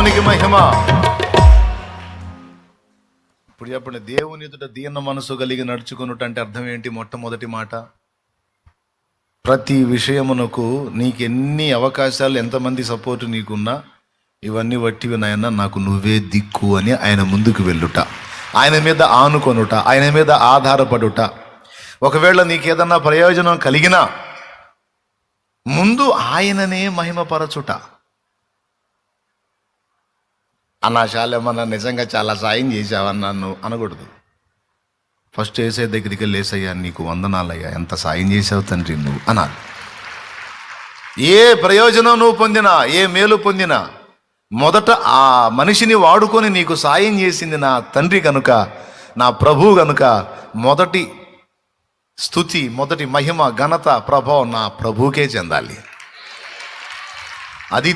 దేవునికి మహిమ. ఇప్పుడు చెప్పండి, దేవుని ఎదుట దీన మనసు కలిగి నడుచుకున్నట్టు అర్థం ఏంటి? మొట్టమొదటి మాట, ప్రతి విషయమునకు నీకెన్ని అవకాశాలు, ఎంతమంది సపోర్ట్ నీకున్నా ఇవన్నీ వట్టివి నాయన, నాకు నువ్వే దిక్కు అని ఆయన ముందుకు వెళ్ళుట, ఆయన మీద ఆనుకొనుట, ఆయన మీద ఆధారపడుట. ఒకవేళ నీకేదన్నా ప్రయోజనం కలిగినా ముందు ఆయననే మహిమపరచుట. అన్నా శాలేమన్నా నిజంగా చాలా సాయం చేసావన్నా నువ్వు అనకూడదు. ఫస్ట్ వేసే దగ్గరికి వెళ్ళి, ఏసయ్యా నీకు వందనాలయ్యా, ఎంత సాయం చేసావు తండ్రి నువ్వు అనాలి. ఏ ప్రయోజనం నువ్వు పొందినా, ఏ మేలు పొందినా మొదట ఆ మనిషిని వాడుకొని నీకు సాయం చేసింది నా తండ్రి కనుక, నా ప్రభువు కనుక మొదటి స్తుతి, మొదటి మహిమ, ఘనత, ప్రభావం నా ప్రభువుకే చెందాలి. అది